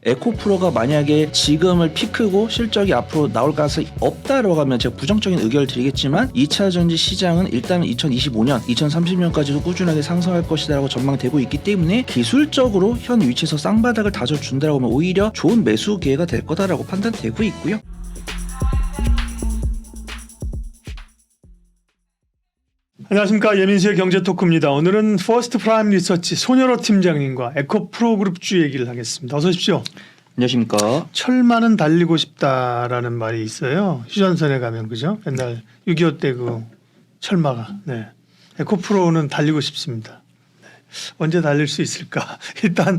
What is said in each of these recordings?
에코프로가 만약에 지금을 피크고 실적이 앞으로 나올 가능성이 없다라고 하면 제가 부정적인 의견을 드리겠지만 2차 전지 시장은 일단 2025년, 2030년까지도 꾸준하게 상승할 것이다라고 전망되고 있기 때문에 기술적으로 현 위치에서 쌍바닥을 다져준다라고 하면 오히려 좋은 매수 기회가 될 거다라고 판단되고 있고요. 안녕하십니까. 예민수의 경제토크입니다. 오늘은 퍼스트 프라임 리서치 손여로 팀장님과 에코프로 그룹주 얘기를 하겠습니다. 어서 오십시오. 안녕하십니까. 철만은 달리고 싶다라는 말이 있어요. 휴전선에 가면 그죠? 옛날 6.25 때 그 철마가. 네. 에코프로는 달리고 싶습니다. 네. 언제 달릴 수 있을까? 일단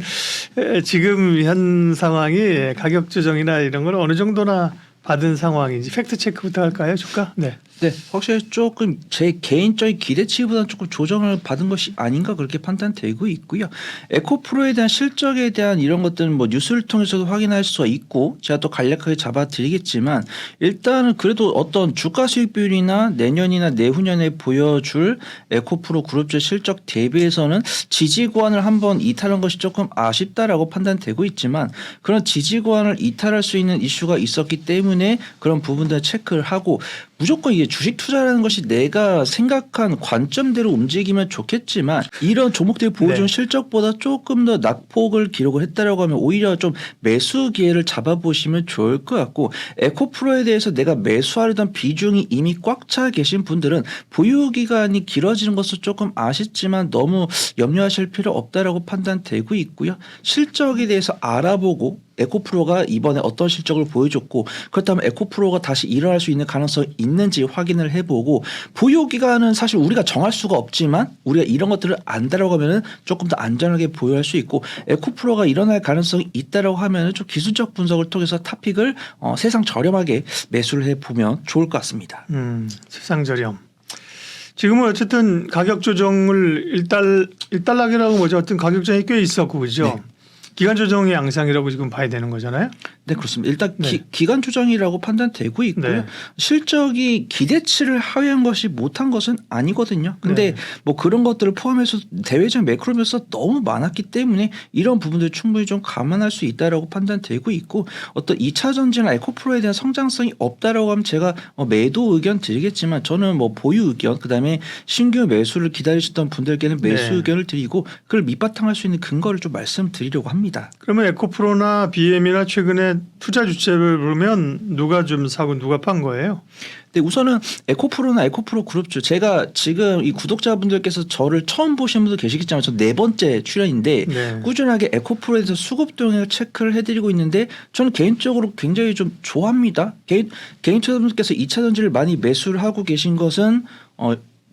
지금 현 상황이 가격 조정이나 이런 걸 어느 정도나 받은 상황인지 팩트 체크부터 할까요? 주가? 네. 네, 확실히 조금 제 개인적인 기대치보다는 조금 조정을 받은 것이 아닌가 그렇게 판단되고 있고요. 에코프로에 대한 실적에 대한 이런 것들은 뭐 뉴스를 통해서도 확인할 수가 있고 제가 또 간략하게 잡아드리겠지만 일단은 그래도 어떤 주가 수익 비율이나 내년이나 내후년에 보여줄 에코프로 그룹주 실적 대비해서는 지지구간을 한번 이탈한 것이 조금 아쉽다라고 판단되고 있지만 그런 지지구간을 이탈할 수 있는 이슈가 있었기 때문에 그런 부분들을 체크를 하고 무조건 이게 주식 투자라는 것이 내가 생각한 관점대로 움직이면 좋겠지만 이런 종목들이 보여준 실적보다 조금 더 낙폭을 기록을 했다라고 하면 오히려 좀 매수 기회를 잡아보시면 좋을 것 같고 에코프로에 대해서 내가 매수하려던 비중이 이미 꽉 차 계신 분들은 보유 기간이 길어지는 것은 조금 아쉽지만 너무 염려하실 필요 없다라고 판단되고 있고요. 실적에 대해서 알아보고 에코프로가 이번에 어떤 실적을 보여줬고 그렇다면 에코프로가 다시 일어날 수 있는 가능성이 있는지 확인을 해보고 보유 기간은 사실 우리가 정할 수가 없지만 우리가 이런 것들을 안다라고 하면은 조금 더 안전하게 보유할 수 있고 에코프로가 일어날 가능성이 있다라고 하면은 좀 기술적 분석을 통해서 탑픽을 세상 저렴하게 매수를 해보면 좋을 것 같습니다. 세상 저렴. 지금은 어쨌든 가격 조정을 일단락이라고 뭐죠? 어떤 가격 조정이 꽤 있었고 그죠? 네. 기간 조정의 양상이라고 지금 봐야 되는 거잖아요. 네, 그렇습니다. 일단 기간 조정이라고 판단되고 있고요. 네. 실적이 기대치를 하회한 것이 못한 것은 아니거든요. 근데 뭐 그런 것들을 포함해서 대외적 매크로면서 너무 많았기 때문에 이런 부분들 충분히 좀 감안할 수 있다라고 판단되고 있고 어떤 2차 전지나 에코프로에 대한 성장성이 없다라고 하면 제가 매도 의견 드리겠지만 저는 뭐 보유 의견 그다음에 신규 매수를 기다리셨던 분들께는 매수 의견을 드리고 그걸 밑바탕할 수 있는 근거를 좀 말씀드리려고 합니다. 그러면 에코프로나 BM이나 최근에 투자 주체를 보면 누가 좀 사고 누가 판 거예요? 네, 우선은 에코프로나 에코프로 그룹주 제가 지금 이 구독자분들께서 저를 처음 보신 분도 계시겠지만 저 네 번째 출연인데 꾸준하게 에코프로에 대해서 수급 동향을 체크를 해드리고 있는데 저는 개인적으로 굉장히 좀 좋아합니다. 개인 투자분들께서 2차 전지를 많이 매수를 하고 계신 것은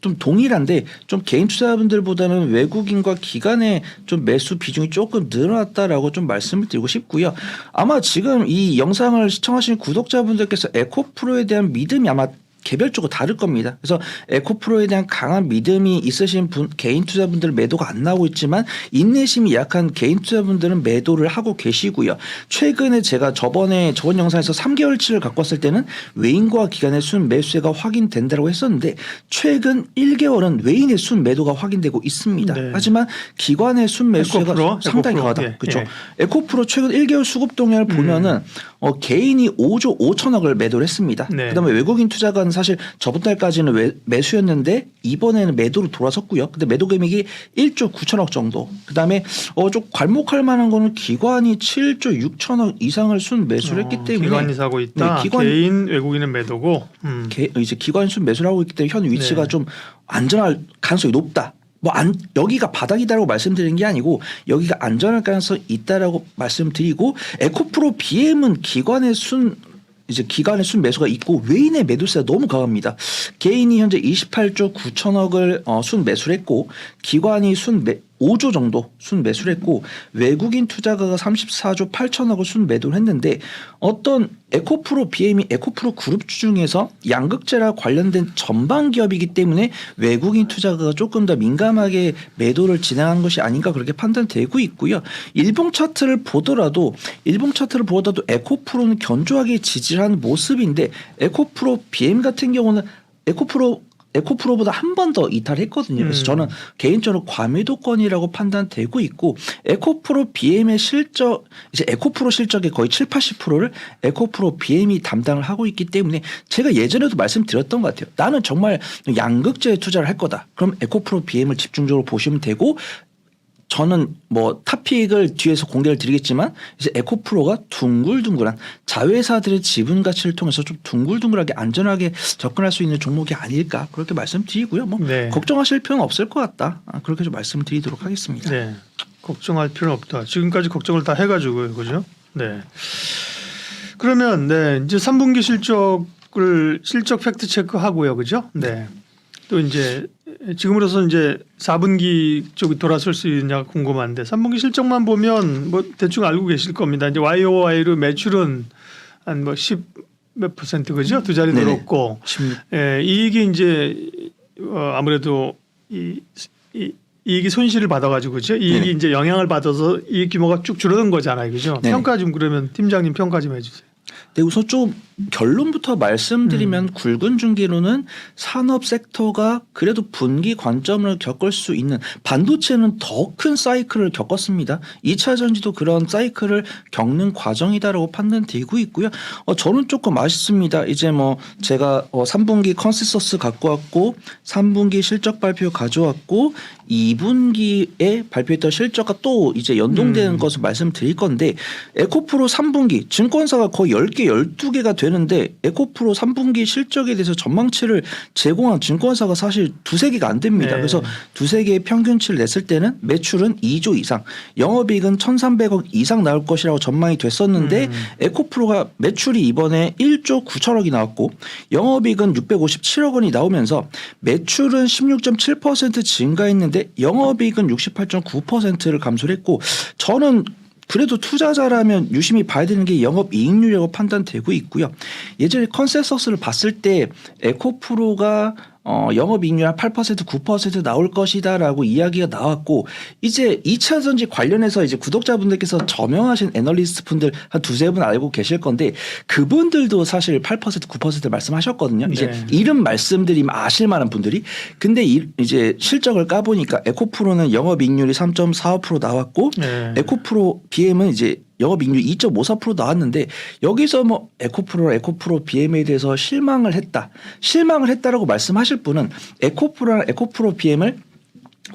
좀 동일한데 좀 개인 투자분들보다는 외국인과 기관의 좀 매수 비중이 조금 늘어났다라고 좀 말씀을 드리고 싶고요. 아마 지금 이 영상을 시청하시는 구독자분들께서 에코프로에 대한 믿음이 아마 개별적으로 다를 겁니다. 그래서 에코프로에 대한 강한 믿음이 있으신 분, 개인 투자분들 매도가 안 나오고 있지만 인내심이 약한 개인 투자분들은 매도를 하고 계시고요. 최근에 제가 저번 영상에서 3개월치를 갖고 왔을 때는 외인과 기관의 순 매수세가 확인된다고 했었는데 최근 1개월은 외인의 순 매도가 확인되고 있습니다. 하지만 기관의 순 매수세가 상당히 강하다. 그렇죠. 에코프로 최근 1개월 수급 동향을 보면은 개인이 5조 5천억을 매도를 했습니다. 그다음에 외국인 투자가는 사실 저번 달까지는 매수였는데 이번에는 매도로 돌아섰고요. 근데 매도 금액이 1조 9천억 정도. 그다음에 좀 괄목할 만한 거는 기관이 7조 6천억 이상을 순 매수를 했기 때문에 기관이 사고 있다. 개인 외국인은 매도고 이제 기관 순 매수를 하고 있기 때문에 현 위치가 좀 안전할 가능성이 높다. 여기가 바닥이다라고 말씀드리는 게 아니고 여기가 안전할 가능성이 있다라고 말씀드리고 에코프로 BM은 기관의 순 매수가 있고 외인의 매도세가 너무 강합니다. 개인이 현재 28조 9천억을 순 매수를 했고 기관이 5조 정도 순 매수를 했고 외국인 투자가가 34조 8천억을 순 매도를 했는데 어떤 에코프로 BM이 에코프로 그룹주 중에서 양극재랑 관련된 전방 기업이기 때문에 외국인 투자가가 조금 더 민감하게 매도를 진행한 것이 아닌가 그렇게 판단되고 있고요. 일봉 차트를 보더라도 에코프로는 견조하게 지지를 하는 모습인데 에코프로 BM 같은 경우는 에코프로 에코프로보다 한 번 더 이탈했거든요. 그래서 저는 개인적으로 과매도권이라고 판단되고 있고 에코프로 BM의 실적 이제 에코프로 실적의 거의 7, 80%를 에코프로 BM이 담당을 하고 있기 때문에 제가 예전에도 말씀드렸던 것 같아요. 나는 정말 양극재에 투자를 할 거다. 그럼 에코프로 BM을 집중적으로 보시면 되고 저는 뭐 탑픽을 뒤에서 공개를 드리겠지만 이제 에코프로가 둥글둥글한 자회사들의 지분 가치를 통해서 좀 둥글둥글하게 안전하게 접근할 수 있는 종목이 아닐까 그렇게 말씀드리고요. 뭐 네. 걱정하실 필요는 없을 것 같다. 그렇게 좀 말씀드리도록 하겠습니다. 네. 걱정할 필요는 없다. 지금까지 걱정을 다 해가지고요, 그죠? 네. 그러면 네 이제 3분기 실적 팩트 체크하고요, 그죠? 네. 또 이제 지금으로서 이제 4분기 쪽이 돌아설 수 있느냐 궁금한데 3분기 실적만 보면 뭐 대충 알고 계실 겁니다. 이제 YOY로 매출은 한 뭐 10 몇 %, 그죠? 두 자리 네네. 늘었고 이익이 이제 아무래도 이익이 손실을 받아가지고 그죠? 이익이 네네. 이제 영향을 받아서 이익 규모가 쭉 줄어든 거잖아요, 그죠? 네네. 평가 좀 그러면 팀장님 평가 좀 해주세요. 네, 우선 좀 결론부터 말씀드리면 굵은 중기로는 산업 섹터가 그래도 분기 관점을 겪을 수 있는 반도체는 더 큰 사이클을 겪었습니다. 2차 전지도 그런 사이클을 겪는 과정이다라고 판단되고 있고요. 저는 조금 아쉽습니다. 이제 뭐 제가 3분기 컨센서스 갖고 왔고 3분기 실적 발표 가져왔고 2분기에 발표했던 실적과 또 이제 연동되는 것을 말씀드릴 건데 에코프로 3분기 증권사가 거의 10개, 12개가 되는데 에코프로 3분기 실적에 대해서 전망치를 제공한 증권사가 사실 두세 개가 안 됩니다. 네. 그래서 두세 개의 평균치를 냈을 때는 매출은 2조 이상, 영업이익은 1,300억 이상 나올 것이라고 전망이 됐었는데 에코프로가 매출이 이번에 1조 9천억이 나왔고 영업이익은 657억 원이 나오면서 매출은 16.7% 증가했는데 영업이익은 68.9%를 감소를 했고 저는 그래도 투자자라면 유심히 봐야 되는 게 영업이익률이라고 판단되고 있고요. 예전에 컨센서스를 봤을 때 에코프로가 영업이익률 한 8% 9% 나올 것이다라고 이야기가 나왔고 이제 2차 전지 관련해서 이제 구독자분들께서 저명하신 애널리스트 분들 한 두세 분 알고 계실 건데 그분들도 사실 8% 9% 말씀하셨거든요. 이제 네. 이름 말씀드리면 아실 만한 분들이 근데 이제 실적을 까보니까 에코프로는 영업이익률이 3.45% 나왔고 네. 에코프로 BM은 이제 영업이익률 2.54% 나왔는데 여기서 뭐 에코프로 BM에 대해서 실망을 했다라고 말씀하실 분은 에코프로랑 에코프로 BM을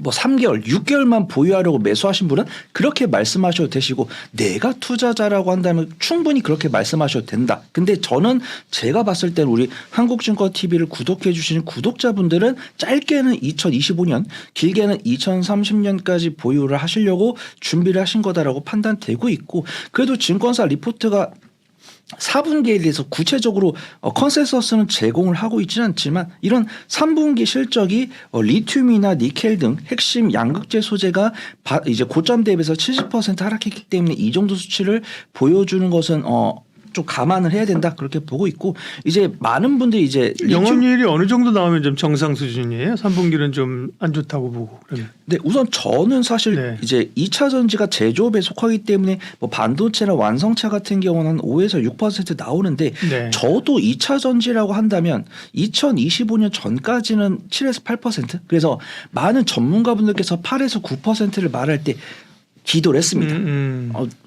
뭐 3개월, 6개월만 보유하려고 매수하신 분은 그렇게 말씀하셔도 되시고 내가 투자자라고 한다면 충분히 그렇게 말씀하셔도 된다. 근데 저는 제가 봤을 때는 우리 한국증권TV를 구독해 주시는 구독자분들은 짧게는 2025년, 길게는 2030년까지 보유를 하시려고 준비를 하신 거다라고 판단되고 있고 그래도 증권사 리포트가 4분기에 대해서 구체적으로 컨센서스는 제공을 하고 있지는 않지만 이런 3분기 실적이 리튬이나 니켈 등 핵심 양극재 소재가 이제 고점 대비해서 70% 하락했기 때문에 이 정도 수치를 보여주는 것은 좀 감안을 해야 된다 그렇게 보고 있고 이제 많은 분들이 이제 영업이익이 어느 정도 나오면 좀 정상 수준이에요? 3분기는 좀 안 좋다고 보고 그러면. 네, 우선 저는 사실 네. 이제 2차 전지가 제조업에 속하기 때문에 뭐 반도체나 완성차 같은 경우는 5에서 6% 나오는데 네. 저도 2차 전지라고 한다면 2025년 전까지는 7에서 8% 그래서 많은 전문가분들께서 8에서 9%를 말할 때 기도를 했습니다.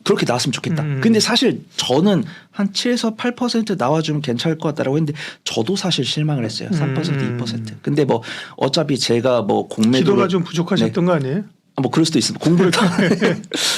그렇게 나왔으면 좋겠다. 근데 사실 저는 한 7에서 8% 나와주면 괜찮을 것 같다라고 했는데 저도 사실 실망을 했어요. 3% 2%. 근데 뭐 어차피 제가 뭐 공매도를 기도가 좀 부족하셨던 거 아니에요? 뭐 그럴 수도 있습니다. 공부를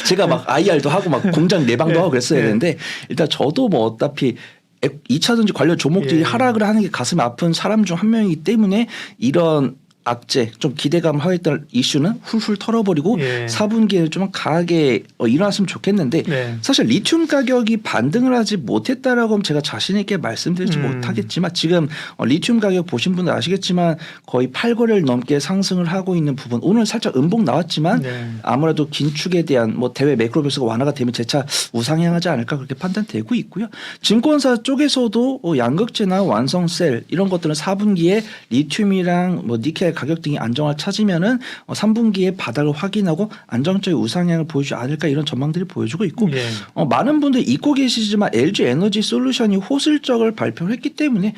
제가 막 IR도 하고 막 공장 내방도 하고 그랬어야 되는데 일단 저도 뭐 어차피 2차 전지 관련 종목들이 하락을 하는 게 가슴이 아픈 사람 중 한 명이기 때문에 이런 악재 좀 기대감을 하였던 이슈는 훌훌 털어버리고 4분기에 좀 강하게 일어났으면 좋겠는데 사실 리튬 가격이 반등을 하지 못했다라고 하면 제가 자신 있게 말씀드리지 못하겠지만 지금 리튬 가격 보신 분들 아시겠지만 거의 8거래를 넘게 상승을 하고 있는 부분 오늘 살짝 음봉 나왔지만 아무래도 긴축에 대한 뭐 대외 매크로 변수가 완화가 되면 재차 우상향하지 않을까 그렇게 판단되고 있고요. 증권사 쪽에서도 양극재나 완성셀 이런 것들은 4분기에 리튬이랑 뭐 니켈 가격 등이 안정을 찾으면은 3분기에 바닥을 확인하고 안정적인 우상향을 보여주지 않을까 이런 전망들이 보여주고 있고 예. 많은 분들이 잊고 계시지만 LG 에너지 솔루션이 호실적을 발표를 했기 때문에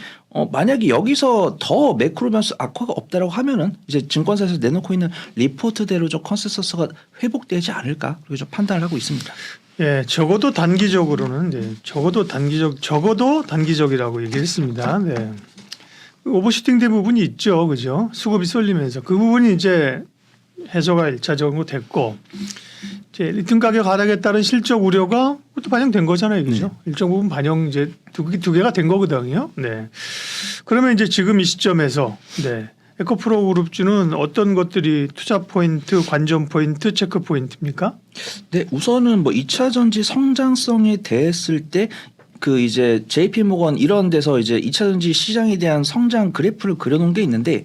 만약에 여기서 더 매크로 변수 악화가 없다라고 하면은 이제 증권사에서 내놓고 있는 리포트대로 좀 컨센서스가 회복되지 않을까 그렇게 좀 판단을 하고 있습니다. 예, 적어도 단기적으로는 적어도 단기적이라고 얘기했습니다. 네. 오버슈팅 된 부분이 있죠, 그죠? 수급이 쏠리면서 그 부분이 이제 해소가 1차적으로 됐고 이제 리튬 가격 하락에 따른 실적 우려가 그것도 반영된 거잖아요, 그죠? 네. 일정 부분 반영 이제 두 개가 된 거거든요. 네. 그러면 이제 지금 이 시점에서 에코프로 그룹주는 어떤 것들이 투자 포인트, 관전 포인트, 체크 포인트입니까? 네, 우선은 뭐 2차 전지 성장성에 대했을 때 그 이제 JP 모건 이런 데서 이제 2차 전지 시장에 대한 성장 그래프를 그려놓은 게 있는데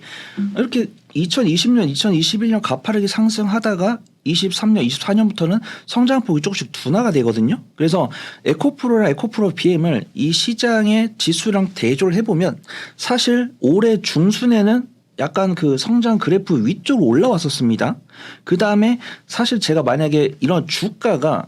이렇게 2020년, 2021년 가파르게 상승하다가 23년, 24년부터는 성장폭이 조금씩 둔화가 되거든요. 그래서 에코프로랑 에코프로 BM을 이 시장의 지수랑 대조를 해보면 사실 올해 중순에는 약간 그 성장 그래프 위쪽으로 올라왔었습니다. 그 다음에 사실 제가 만약에 이런 주가가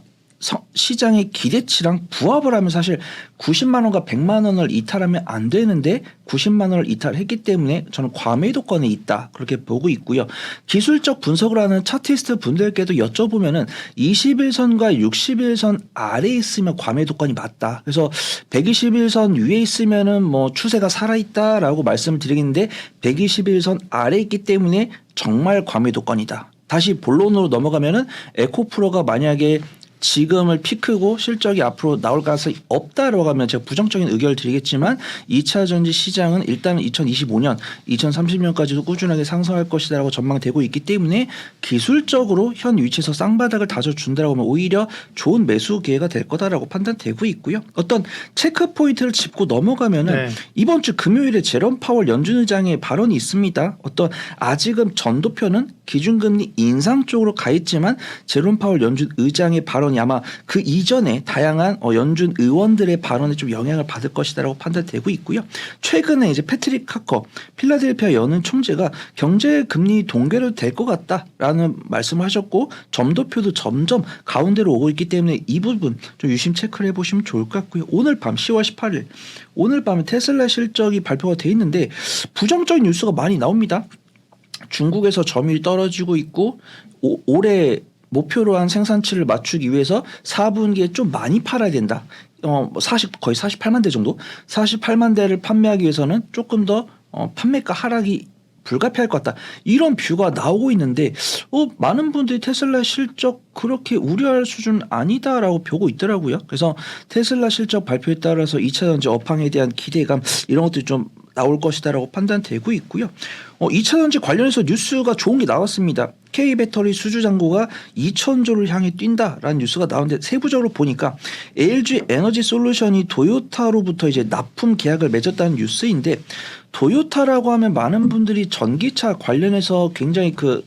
시장의 기대치랑 부합을 하면 사실 90만 원과 100만 원을 이탈하면 안 되는데 90만 원을 이탈했기 때문에 저는 과매도권에 있다 그렇게 보고 있고요. 기술적 분석을 하는 차티스트 분들께도 여쭤보면은 21선과 61선 아래에 있으면 과매도권이 맞다. 그래서 121선 위에 있으면은 뭐 추세가 살아있다라고 말씀을 드리겠는데 121선 아래에 있기 때문에 정말 과매도권이다. 다시 본론으로 넘어가면은 에코프로가 만약에 지금을 피크고 실적이 앞으로 나올 가능성이 없다라고 하면 제가 부정적인 의견을 드리겠지만 2차 전지 시장은 일단은 2025년, 2030년까지도 꾸준하게 상승할 것이다라고 전망되고 있기 때문에 기술적으로 현 위치에서 쌍바닥을 다져준다라고 하면 오히려 좋은 매수 기회가 될 거다라고 판단되고 있고요. 어떤 체크 포인트를 짚고 넘어가면은 이번 주 금요일에 제롬 파월 연준 의장의 발언이 있습니다. 어떤 아직은 전도표는 기준금리 인상 쪽으로 가 있지만 제롬 파월 연준 의장의 발언이 아마 그 이전에 다양한 연준 의원들의 발언에 좀 영향을 받을 것이다라고 판단되고 있고요. 최근에 이제 패트릭 카커 필라델피아 연은 총재가 경제 금리 동결도 될 것 같다라는 말씀을 하셨고 점도표도 점점 가운데로 오고 있기 때문에 이 부분 좀 유심 체크를 해보시면 좋을 것 같고요. 오늘 밤 10월 18일 오늘 밤에 테슬라 실적이 발표가 돼 있는데 부정적인 뉴스가 많이 나옵니다. 중국에서 점유율이 떨어지고 있고 올해 목표로 한 생산치를 맞추기 위해서 4분기에 좀 많이 팔아야 된다. 거의 48만 대 정도. 48만 대를 판매하기 위해서는 조금 더 판매가 하락이 불가피할 것 같다. 이런 뷰가 나오고 있는데 많은 분들이 테슬라 실적 그렇게 우려할 수준 아니다라고 보고 있더라고요. 그래서 테슬라 실적 발표에 따라서 2차 전지 업황에 대한 기대감 이런 것들이 좀 나올 것이다라고 판단되고 있고요. 2차 전지 관련해서 뉴스가 좋은 게 나왔습니다. K배터리 수주 잔고가 2,000조를 향해 뛴다라는 뉴스가 나오는데 세부적으로 보니까 LG 에너지 솔루션이 도요타로부터 이제 납품 계약을 맺었다는 뉴스인데 도요타라고 하면 많은 분들이 전기차 관련해서 굉장히 그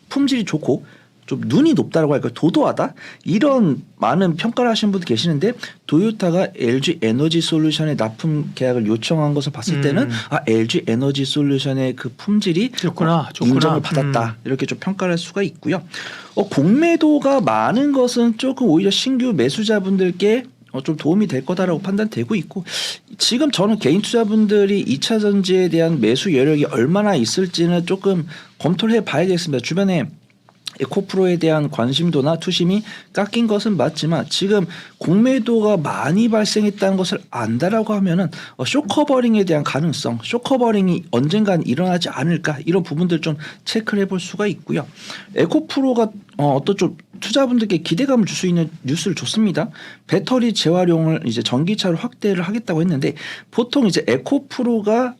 품질이 좋고 좀 눈이 높다라고 할까요? 도도하다? 이런 많은 평가를 하시는 분들 계시는데 도요타가 LG 에너지 솔루션의 납품 계약을 요청한 것을 봤을 때는 LG 에너지 솔루션의 그 품질이 좋구나. 인정을 받았다. 이렇게 좀 평가를 할 수가 있고요. 공매도가 많은 것은 조금 오히려 신규 매수자분들께 좀 도움이 될 거다라고 판단되고 있고 지금 저는 개인 투자분들이 2차 전지에 대한 매수 여력이 얼마나 있을지는 조금 검토를 해봐야겠습니다. 주변에 에코프로에 대한 관심도나 투심이 깎인 것은 맞지만 지금 공매도가 많이 발생했다는 것을 안다라고 하면은 쇼커버링에 대한 가능성, 쇼커버링이 언젠간 일어나지 않을까 이런 부분들 좀 체크를 해볼 수가 있고요. 에코프로가 어떤 좀 투자분들께 기대감을 줄 수 있는 뉴스를 줬습니다. 배터리 재활용을 이제 전기차로 확대를 하겠다고 했는데 보통 이제 에코프로가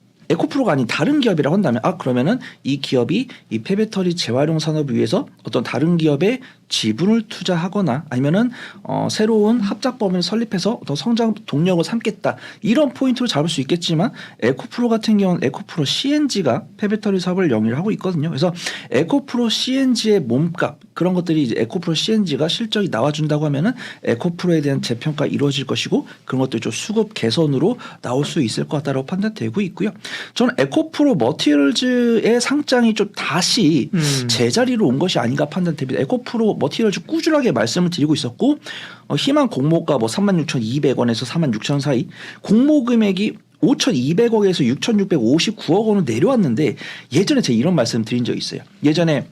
아닌 다른 기업이라고 한다면 그러면은 이 기업이 이 폐배터리 재활용 산업을 위해서 어떤 다른 기업에 지분을 투자하거나 아니면은 새로운 합작법을 설립해서 더 성장 동력을 삼겠다 이런 포인트로 잡을 수 있겠지만 에코프로 같은 경우는 에코프로 CNG가 폐배터리 사업을 영위를 하고 있거든요. 그래서 에코프로 CNG의 몸값 그런 것들이 이제 에코프로 CNG가 실적이 나와준다고 하면은 에코프로에 대한 재평가 이루어질 것이고 그런 것들이 좀 수급 개선으로 나올 수 있을 것 같다고 판단되고 있고요. 저는 에코프로 머티리얼즈의 상장이 좀 다시 제자리로 온 것이 아닌가 판단됩니다. 에코프로 머티리얼즈 꾸준하게 말씀을 드리고 있었고 희망 공모가 뭐 36,200원에서 46,000 사이 공모 금액이 5,200억에서 6,659억 원으로 내려왔는데 예전에 제가 이런 말씀 드린 적이 있어요. 예전에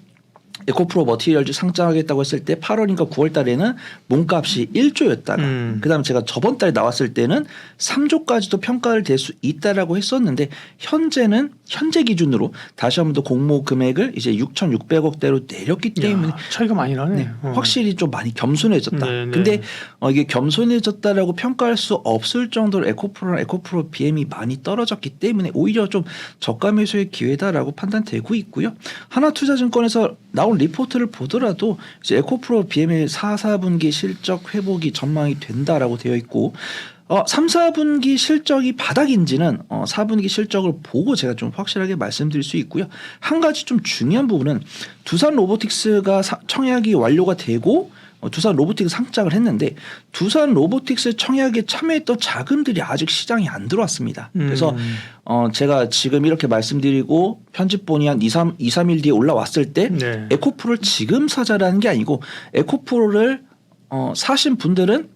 에코프로 머티리얼즈 상장하겠다고 했을 때 8월인가 9월 달에는 몸값이 1조였다가 그다음에 제가 저번 달에 나왔을 때는 3조까지도 평가를 될 수 있다라고 했었는데 현재 기준으로 다시 한번 더 공모 금액을 이제 6,600억대로 내렸기 때문에 차이가 많이 나네. 네, 확실히 좀 많이 겸손해졌다. 네. 근데 이게 겸손해졌다라고 평가할 수 없을 정도로 에코프로랑 에코프로 BM이 많이 떨어졌기 때문에 오히려 좀 저가 매수의 기회다라고 판단되고 있고요. 하나투자증권에서 나온 리포트를 보더라도 이제 에코프로 BM의 4분기 실적 회복이 전망이 된다라고 되어 있고 3, 4분기 실적이 바닥인지는 4분기 실적을 보고 제가 좀 확실하게 말씀드릴 수 있고요. 한 가지 좀 중요한 부분은 두산 로보틱스가 청약이 완료가 되고 두산 로보틱스 상장을 했는데 두산 로보틱스 청약에 참여했던 자금들이 아직 시장에 안 들어왔습니다. 그래서 제가 지금 이렇게 말씀드리고 편집본이 한 2, 3일 뒤에 올라왔을 때 네. 에코프로를 지금 사자라는 게 아니고 에코프로를 사신 분들은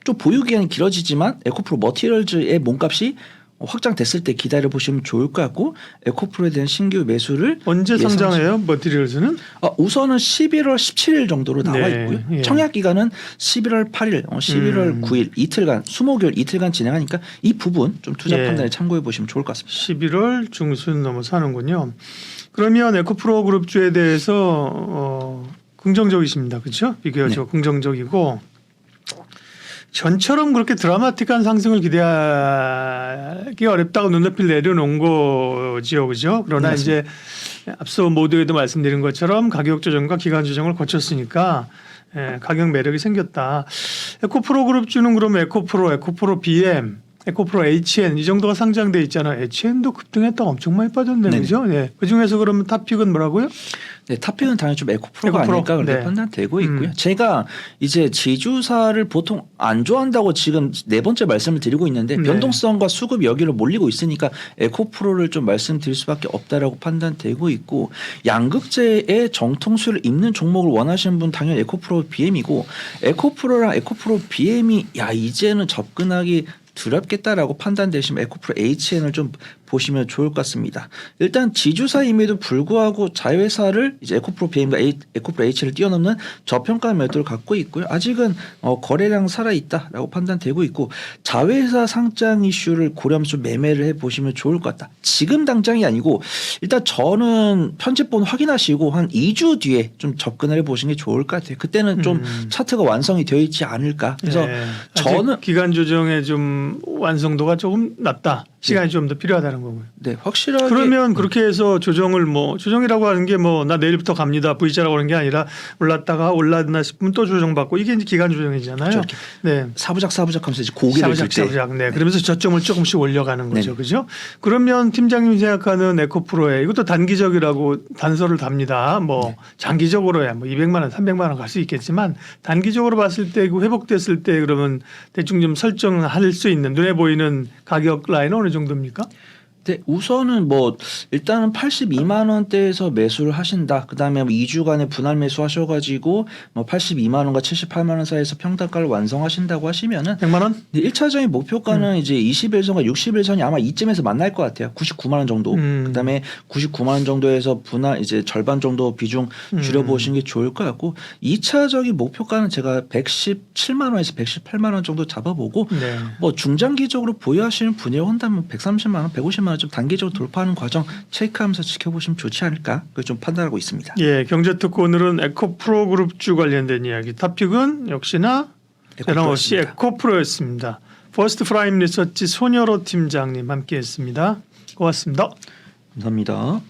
좀 보유 기간이 길어지지만 에코프로 머티리얼즈의 몸값이 확장됐을 때 기다려 보시면 좋을 것 같고 에코프로에 대한 신규 매수를 언제 상장해요? 머티리얼즈는? 우선은 11월 17일 정도로 나와 네, 있고요. 예. 청약 기간은 11월 8일, 11월 9일 이틀간 20개월 이틀간 진행하니까 이 부분 좀 투자 예. 판단에 참고해 보시면 좋을 것 같습니다. 11월 중순 넘어서 하는군요. 그러면 에코프로 그룹주에 대해서 긍정적이십니다. 그렇죠? 비교적 네. 긍정적이고 전처럼 그렇게 드라마틱한 상승을 기대하기 어렵다고 눈높이를 내려놓은 거지요. 그죠? 그러나 맞습니다. 이제 앞서 모두에도 말씀드린 것처럼 가격 조정과 기간 조정을 거쳤으니까 가격 매력이 생겼다. 에코프로 그룹주는 그러면 에코프로 BM, 에코프로 HN 이 정도가 상장돼 있잖아요. HN도 급등했다가 엄청 많이 빠졌네. 네네. 그죠? 네. 그중에서 그러면 탑픽은 뭐라고요? 네, 탑픽은 당연히 좀 에코프로가 에코프로? 아닐까 그렇게 네. 판단되고 있고요. 제가 이제 지주사를 보통 안 좋아한다고 지금 네 번째 말씀을 드리고 있는데 네. 변동성과 수급 여기로 몰리고 있으니까 에코프로를 좀 말씀드릴 수밖에 없다라고 판단되고 있고 양극재의 정통수를 입는 종목을 원하시는 분 당연히 에코프로 BM이고 에코프로랑 에코프로 BM이 이제는 접근하기 두렵겠다라고 판단되시면 에코프로 HN을 좀 보시면 좋을 것 같습니다. 일단 지주사임에도 불구하고 자회사를 이제 에코프로 BM과 에코프로 H를 뛰어넘는 저평가 매도를 갖고 있고요. 아직은 거래량 살아 있다라고 판단되고 있고 자회사 상장 이슈를 고려하면서 좀 매매를 해 보시면 좋을 것 같다. 지금 당장이 아니고 일단 저는 편집본 확인하시고 한 2주 뒤에 좀 접근을 해 보시는 게 좋을 것 같아요. 그때는 좀 차트가 완성이 되어 있지 않을까. 그래서 저는 기간 조정의 좀 완성도가 조금 낮다. 시간이 좀 더 필요하다는 거고요. 네, 확실하게 그러면 그렇게 해서 조정을 조정이라고 하는 게 나 내일부터 갑니다. V자라고 하는 게 아니라 올랐다가 올랐나 싶으면 또 조정받고 이게 이제 기간 조정이잖아요. 그렇죠. 네. 사부작 하면서 이제 고개를 들 때. 사부작. 네. 그러면서 저점을 조금씩 올려가는 거죠. 네. 그죠? 그러면 팀장님이 생각하는 에코프로에 이것도 단기적이라고 단서를 답니다. 네. 장기적으로야 200만 원, 300만 원 갈 수 있겠지만 단기적으로 봤을 때 그 회복됐을 때 그러면 대충 좀 설정할 수 있는 눈에 보이는 가격 라인은 어느 정도입니까? 네, 우선은 일단은 82만 원대에서 매수를 하신다. 그다음에 2주간의 분할 매수 하셔가지고 82만 원과 78만 원 사이에서 평단가를 완성하신다고 하시면은 100만 원? 1차적인 목표가는 이제 21선과 61선이 아마 이쯤에서 만날 것 같아요. 99만 원 정도. 그다음에 99만 원 정도에서 분할 이제 절반 정도 비중 줄여 보시는 게 좋을 것 같고 2차적인 목표가는 제가 117만 원에서 118만 원 정도 잡아보고 네. 중장기적으로 보유하시는 분이라고 한다면 130만 원, 150만 원 좀 단기적으로 돌파하는 과정 체크하면서 지켜보시면 좋지 않을까 그걸 좀 판단하고 있습니다. 예, 경제특구 오늘은 에코프로 그룹주 관련된 이야기. 탑픽은 역시나 변함없이 에코프로였습니다. 퍼스트 프라임 리서치 손여로 팀장님 함께했습니다. 고맙습니다. 감사합니다.